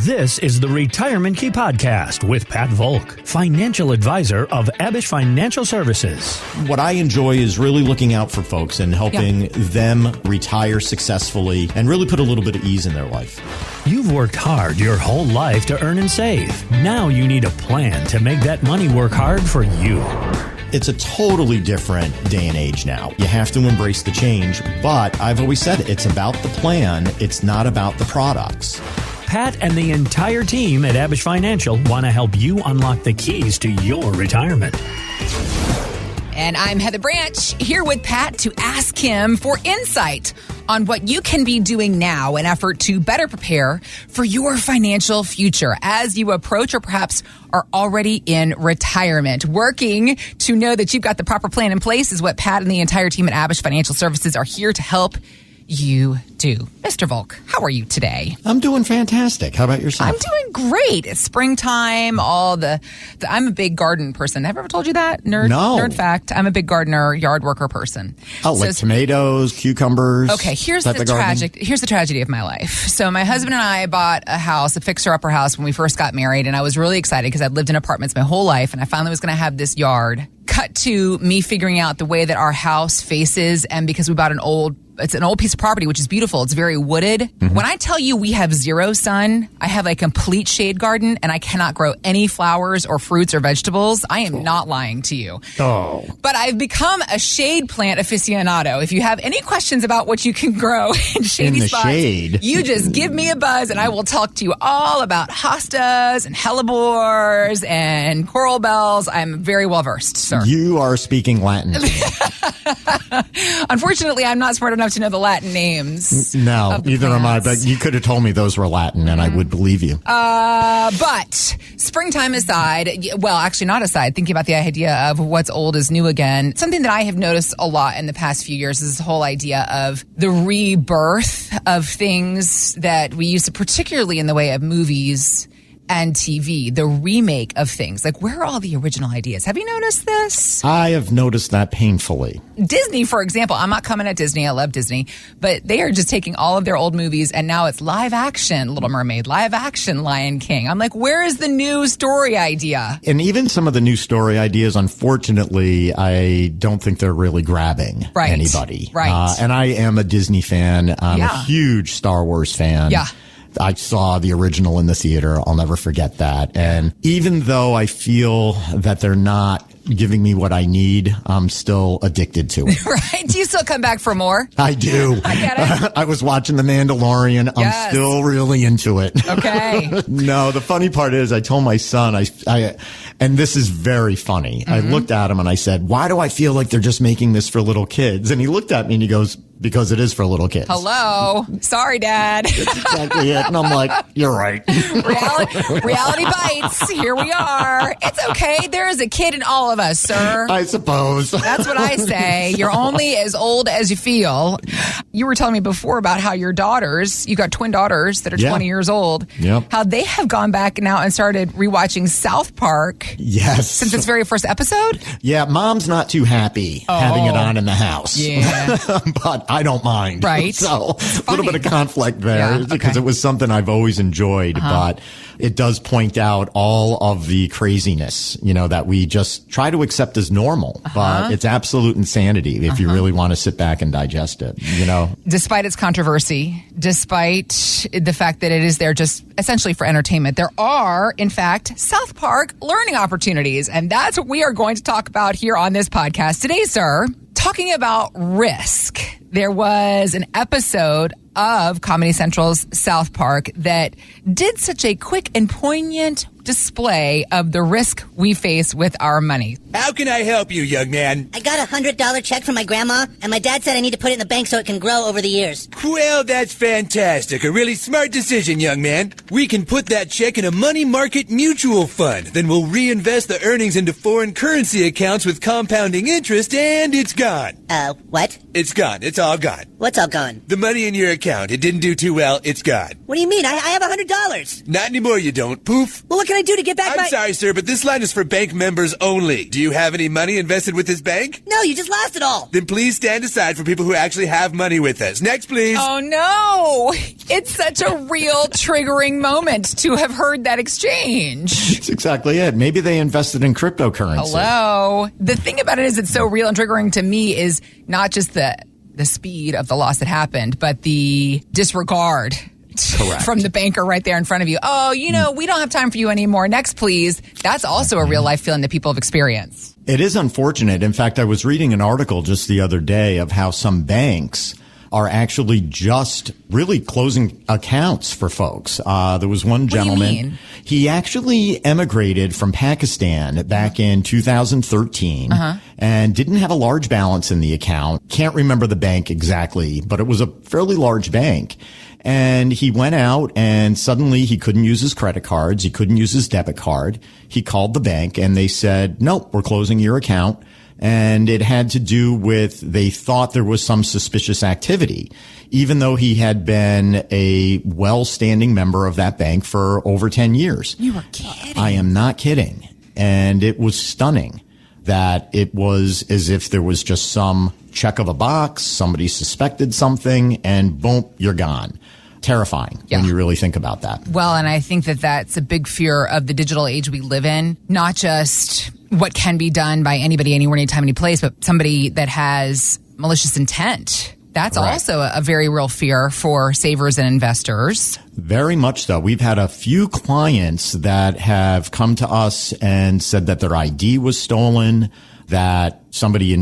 This is the Retirement Key Podcast with Pat Volk, financial advisor of Abish Financial Services. What I enjoy is really looking out for folks and helping them retire successfully and really put a little bit of ease in their life. You've worked hard your whole life to earn and save. Now you need a plan to make that money work hard for you. It's a totally different day and age now. You have to embrace the change, but I've always said it's about the plan. It's not about the products. Pat and the entire team at Abish Financial want to help you unlock the keys to your retirement. And I'm Heather Branch here with Pat to ask him for insight on what you can be doing now in effort to better prepare for your financial future as you approach or perhaps are already in retirement. Working to know that you've got the proper plan in place is what Pat and the entire team at Abish Financial Services are here to help you do. Mr. Volk, how are you today? I'm doing fantastic. How about yourself? I'm doing great. It's springtime. I'm a big garden person. Have I ever told you that? Nerd fact. I'm a big gardener, yard worker person. Oh, so, like tomatoes, cucumbers. Okay, here's the tragedy of my life. So my husband and I bought a house, a fixer-upper house when we first got married, and I was really excited because I'd lived in apartments my whole life, and I finally was going to have this yard. Cut to me figuring out the way that our house faces, and because we bought it's an old piece of property, which is beautiful. It's very wooded. Mm-hmm. When I tell you we have zero sun, I have a complete shade garden, and I cannot grow any flowers or fruits or vegetables. I am not lying to you. Oh. But I've become a shade plant aficionado. If you have any questions about what you can grow in shady spots, shade. You just give me a buzz, and I will talk to you all about hostas and hellebores and coral bells. I'm very well versed, sir. You are speaking Latin. Unfortunately, I'm not smart enough to know the Latin names. No, neither am I, but you could have told me those were Latin and I would believe you. But springtime aside, well, actually not aside, thinking about the idea of what's old is new again, something that I have noticed a lot in the past few years is this whole idea of the rebirth of things that we used to, particularly in the way of movies and TV, the remake of things. Like, where are all the original ideas? Have you noticed this? I have noticed that painfully. Disney, for example, I'm not coming at Disney. I love Disney. But they are just taking all of their old movies and now it's live action Little Mermaid, live action Lion King. I'm like, where is the new story idea? And even some of the new story ideas, unfortunately, I don't think they're really grabbing anybody. Right. And I am a Disney fan. I'm a huge Star Wars fan. Yeah. I saw the original in the theater. I'll never forget that. And even though I feel that they're not giving me what I need, I'm still addicted to it. Right? Do you still come back for more? I do. I get it. I was watching The Mandalorian. I'm still really into it. Okay. No, the funny part is I told my son, and this is very funny. Mm-hmm. I looked at him and I said, why do I feel like they're just making this for little kids? And he looked at me and he goes, because it is for little kids. Hello. Sorry, Dad. That's exactly it. And I'm like, you're right. Reality bites. Here we are. It's okay. There is a kid in all of us, sir. I suppose. That's what I say. You're only as old as you feel. You were telling me before about how your daughters, you got twin daughters that are 20 years old. Yep. How they have gone back now and started rewatching South Park. Yes. Since its very first episode? Yeah, Mom's not too happy having it on in the house. Yeah. But I don't mind. Right. So a little bit of conflict there because it was something I've always enjoyed, but it does point out all of the craziness, that we just try to accept as normal, but it's absolute insanity if you really want to sit back and digest it, Despite its controversy, despite the fact that it is there just essentially for entertainment, there are, in fact, South Park learning opportunities. And that's what we are going to talk about here on this podcast today, sir. Talking about risk. There was an episode of Comedy Central's South Park that did such a quick and poignant display of the risk we face with our money. How can I help you, young man? I got a $100 check from my grandma, and my dad said I need to put it in the bank so it can grow over the years. Well, that's fantastic. A really smart decision, young man. We can put that check in a money market mutual fund. Then we'll reinvest the earnings into foreign currency accounts with compounding interest, and it's gone. What? It's gone. It's all gone. What's all gone? The money in your account. It didn't do too well. It's gone. What do you mean? I have $100. Not anymore, you don't. Poof. Well, what can I do to get back I'm sorry, sir, but this line is for bank members only. Do you have any money invested with this bank? No, you just lost it all. Then please stand aside for people who actually have money with us. Next, please. Oh, no. It's such a real triggering moment to have heard that exchange. That's exactly it. Maybe they invested in cryptocurrency. Hello. The thing about it is it's so real and triggering to me is not just the speed of the loss that happened, but the disregard from the banker right there in front of you. Oh, we don't have time for you anymore. Next, please. That's also a real life feeling that people have experienced. It is unfortunate. In fact, I was reading an article just the other day of how some banks are actually just really closing accounts for folks. There was one gentleman. What do you mean? He actually emigrated from Pakistan back in 2013 and didn't have a large balance in the account. Can't remember the bank exactly, but it was a fairly large bank. And he went out and suddenly he couldn't use his credit cards. He couldn't use his debit card. He called the bank and they said, nope, we're closing your account. And it had to do with, they thought there was some suspicious activity, even though he had been a well-standing member of that bank for over 10 years. You were kidding. I am not kidding. And it was stunning that it was as if there was just some check of a box, somebody suspected something, and boom, you're gone. Terrifying when you really think about that. Well, and I think that that's a big fear of the digital age we live in, not just what can be done by anybody, anywhere, anytime, any place, but somebody that has malicious intent. That's also a very real fear for savers and investors. Very much so. We've had a few clients that have come to us and said that their ID was stolen, that somebody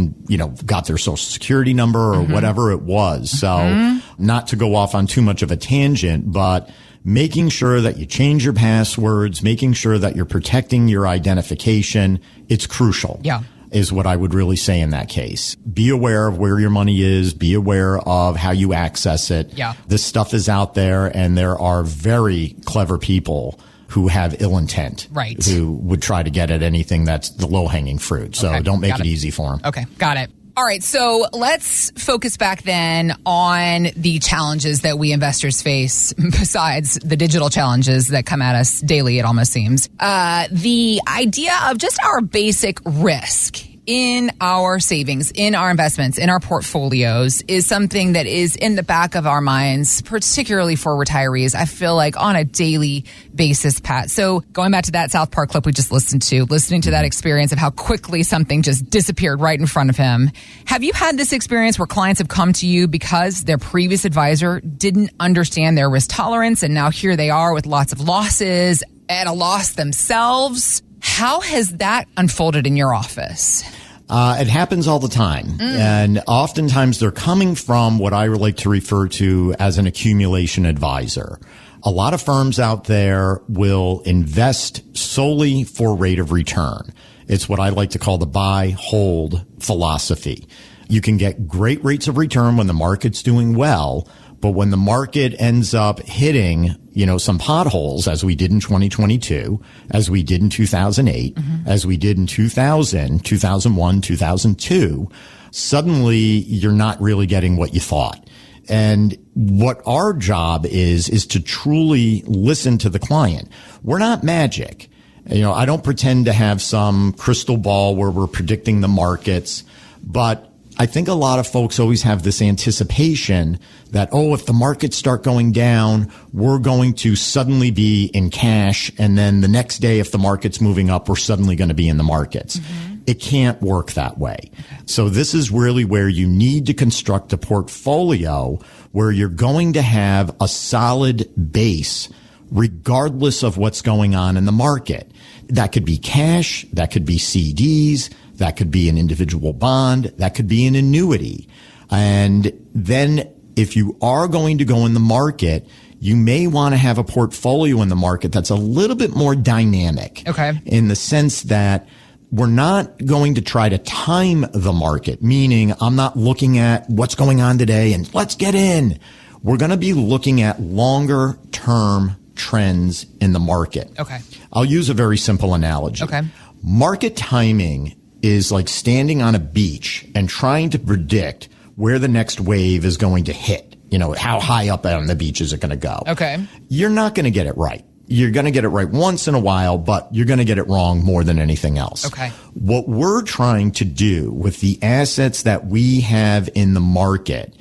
got their social security number or whatever it was. So not to go off on too much of a tangent, but making sure that you change your passwords, making sure that you're protecting your identification, it's crucial. Yeah. Is what I would really say in that case. Be aware of where your money is. Be aware of how you access it. Yeah. This stuff is out there, and there are very clever people who have ill intent. Right. Who would try to get at anything that's the low-hanging fruit. So don't make it easy for them. Okay, got it. All right, so let's focus back then on the challenges that we investors face, besides the digital challenges that come at us daily, it almost seems. The idea of just our basic risk in our savings, in our investments, in our portfolios is something that is in the back of our minds, particularly for retirees, I feel like on a daily basis, Pat. So going back to that South Park clip we just listening to that experience of how quickly something just disappeared right in front of him. Have you had this experience where clients have come to you because their previous advisor didn't understand their risk tolerance, and now here they are with lots of losses, at a loss themselves? How has that unfolded in your office? It happens all the time. And oftentimes they're coming from what I like to refer to as an accumulation advisor. A lot of firms out there will invest solely for rate of return. It's what I like to call the buy, hold philosophy. You can get great rates of return when the market's doing well, but when the market ends up hitting, some potholes, as we did in 2022, as we did in 2008, as we did in 2000, 2001, 2002, suddenly you're not really getting what you thought. And what our job is to truly listen to the client. We're not magic. I don't pretend to have some crystal ball where we're predicting the markets, but I think a lot of folks always have this anticipation that, if the markets start going down, we're going to suddenly be in cash. And then the next day, if the market's moving up, we're suddenly going to be in the markets. It can't work that way. So this is really where you need to construct a portfolio where you're going to have a solid base regardless of what's going on in the market. That could be cash, that could be CDs, that could be an individual bond, that could be an annuity. And then if you are going to go in the market, you may want to have a portfolio in the market that's a little bit more dynamic. Okay. In the sense that we're not going to try to time the market, meaning I'm not looking at what's going on today and let's get in. We're going to be looking at longer term trends in the market. Okay. I'll use a very simple analogy. Okay. Market timing is like standing on a beach and trying to predict where the next wave is going to hit. How high up on the beach is it going to go? Okay. You're not going to get it right. You're going to get it right once in a while, but you're going to get it wrong more than anything else. Okay. What we're trying to do with the assets that we have in the market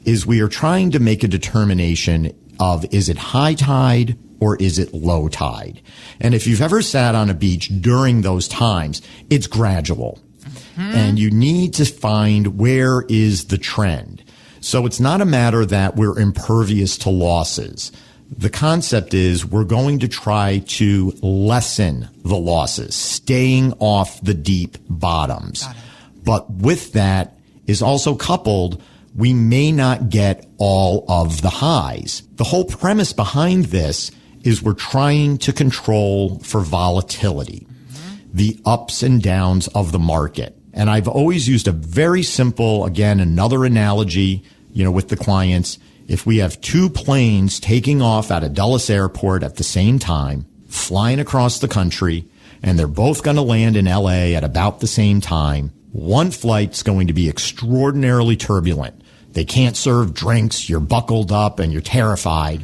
is we are trying to make a determination of, is it high tide or is it low tide? And if you've ever sat on a beach during those times, it's gradual. And you need to find where is the trend. So it's not a matter that we're impervious to losses. The concept is we're going to try to lessen the losses, staying off the deep bottoms. But with that is also coupled, we may not get all of the highs. The whole premise behind this is we're trying to control for volatility, the ups and downs of the market. And I've always used a very simple, again, another analogy, with the clients. If we have two planes taking off out of Dulles Airport at the same time, flying across the country, and they're both going to land in LA at about the same time, one flight's going to be extraordinarily turbulent. They can't serve drinks, you're buckled up and you're terrified.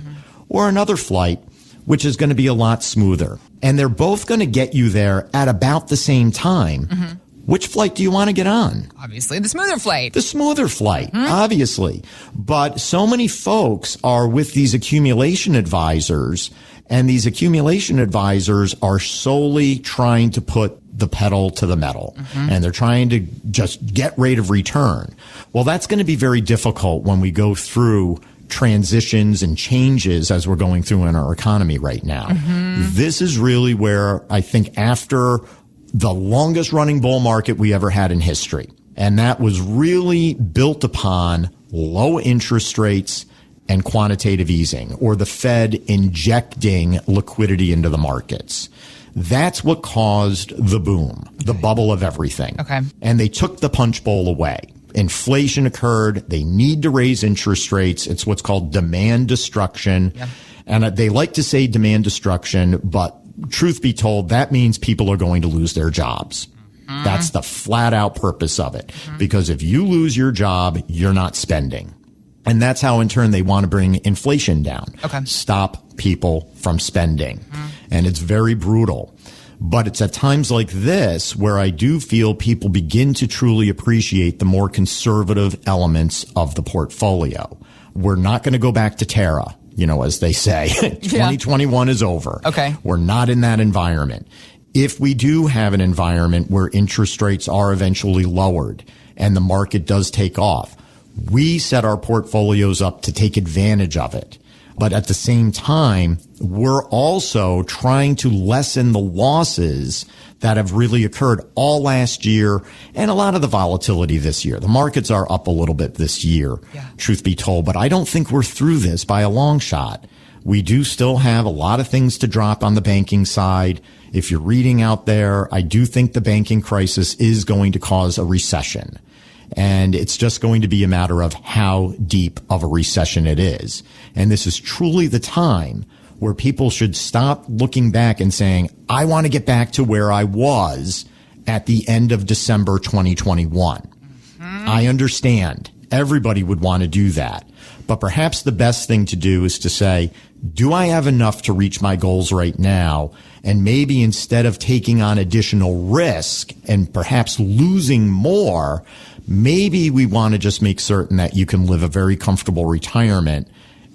Or another flight, which is going to be a lot smoother. And they're both going to get you there at about the same time. Which flight do you want to get on? Obviously, the smoother flight. The smoother flight, obviously. But so many folks are with these accumulation advisors, and these accumulation advisors are solely trying to put the pedal to the metal, and they're trying to just get rate of return. Well, that's going to be very difficult when we go through transitions and changes as we're going through in our economy right now. This is really where I think after the longest running bull market we ever had in history. And that was really built upon low interest rates and quantitative easing, or the Fed injecting liquidity into the markets. That's what caused the boom, the bubble of everything. Okay. And they took the punch bowl away. Inflation occurred. They need to raise interest rates. It's what's called demand destruction. And they like to say demand destruction, but truth be told, that means people are going to lose their jobs. That's the flat out purpose of it. Because if you lose your job, you're not spending. And that's how in turn they want to bring inflation down. Stop people from spending. And it's very brutal. But it's at times like this where I do feel people begin to truly appreciate the more conservative elements of the portfolio. We're not going to go back to Terra. As they say, 2021 is over. We're not in that environment. If we do have an environment where interest rates are eventually lowered and the market does take off, we set our portfolios up to take advantage of it. But at the same time, we're also trying to lessen the losses that have really occurred all last year and a lot of the volatility this year. The markets are up a little bit this year, truth be told, but I don't think we're through this by a long shot. We do still have a lot of things to drop on the banking side. If you're reading out there, I do think the banking crisis is going to cause a recession. And it's just going to be a matter of how deep of a recession it is. And this is truly the time where people should stop looking back and saying, I want to get back to where I was at the end of December 2021. I understand. Everybody would want to do that. But perhaps the best thing to do is to say, do I have enough to reach my goals right now? And maybe instead of taking on additional risk and perhaps losing more, maybe we want to just make certain that you can live a very comfortable retirement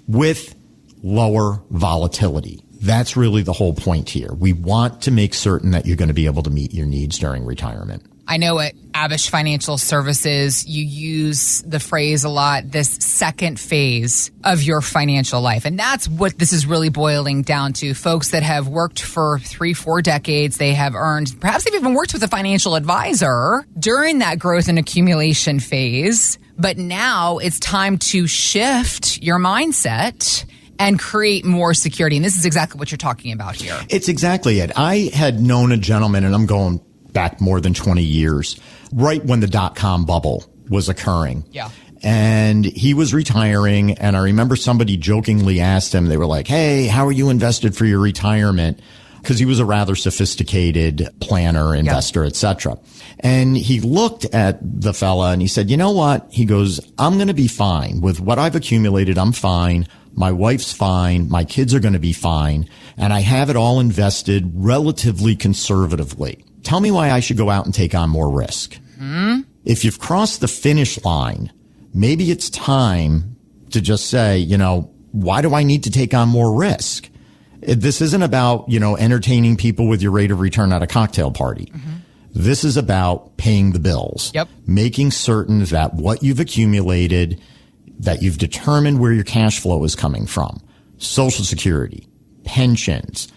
with lower volatility. That's really the whole point here. We want to make certain that you're going to be able to meet your needs during retirement. I know at Abish Financial Services, you use the phrase a lot, this second phase of your financial life. And that's what this is really boiling down to. Folks that have worked for 3-4 decades, they have earned, perhaps they've even worked with a financial advisor during that growth and accumulation phase. But now it's time to shift your mindset and create more security. And this is exactly what you're talking about here. It's exactly it. I had known a gentleman, and I'm going back more than 20 years, right when the dot-com bubble was occurring. And he was retiring, and I remember somebody jokingly asked him, they were like, hey, how are you invested for your retirement? Because he was a rather sophisticated planner, investor, etc. And he looked at the fella and he said, you know what? He goes, I'm going to be fine with what I've accumulated. I'm fine. My wife's fine. My kids are going to be fine. And I have it all invested relatively conservatively. Tell me why I should go out and take on more risk. If you've crossed the finish line, maybe it's time to just say, why do I need to take on more risk? This isn't about, entertaining people with your rate of return at a cocktail party. This is about paying the bills. Yep. Making certain that what you've accumulated, that you've determined where your cash flow is coming from. Social Security, pensions,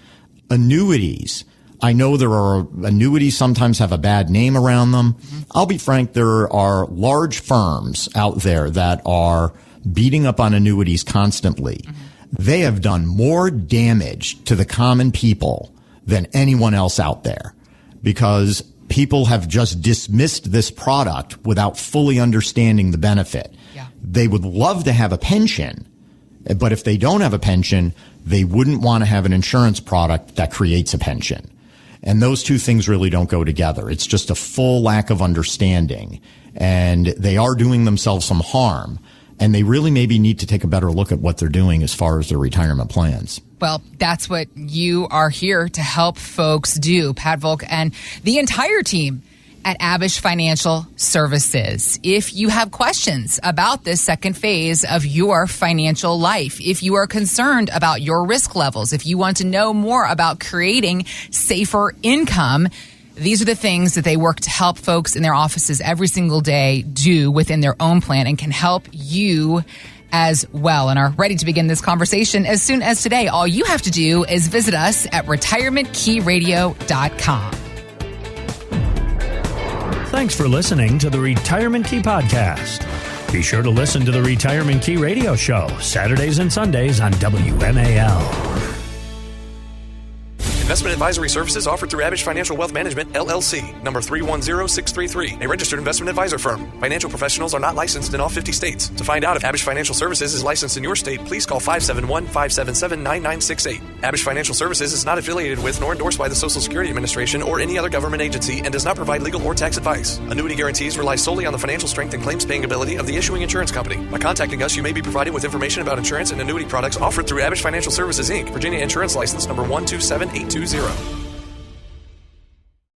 annuities. I know there are annuities sometimes have a bad name around them. I'll be frank, there are large firms out there that are beating up on annuities constantly. They have done more damage to the common people than anyone else out there because people have just dismissed this product without fully understanding the benefit. Yeah. They would love to have a pension, but if they don't have a pension, they wouldn't want to have an insurance product that creates a pension. And those two things really don't go together. It's just a full lack of understanding. And they are doing themselves some harm. And they really maybe need to take a better look at what they're doing as far as their retirement plans. Well, that's what you are here to help folks do, Pat Volk and the entire team at Abish Financial Services. If you have questions about this second phase of your financial life, if you are concerned about your risk levels, if you want to know more about creating safer income, these are the things that they work to help folks in their offices every single day do within their own plan and can help you as well, and are ready to begin this conversation as soon as today. All you have to do is visit us at retirementkeyradio.com. Thanks for listening to the Retirement Key Podcast. Be sure to listen to the Retirement Key Radio Show, Saturdays and Sundays on WMAL. Investment advisory services offered through Abish Financial Wealth Management, LLC, number 310633, a registered investment advisor firm. Financial professionals are not licensed in all 50 states. To find out if Abish Financial Services is licensed in your state, please call 571-577-9968. Abish Financial Services is not affiliated with nor endorsed by the Social Security Administration or any other government agency and does not provide legal or tax advice. Annuity guarantees rely solely on the financial strength and claims paying ability of the issuing insurance company. By contacting us, you may be provided with information about insurance and annuity products offered through Abish Financial Services, Inc., Virginia Insurance License number 127820.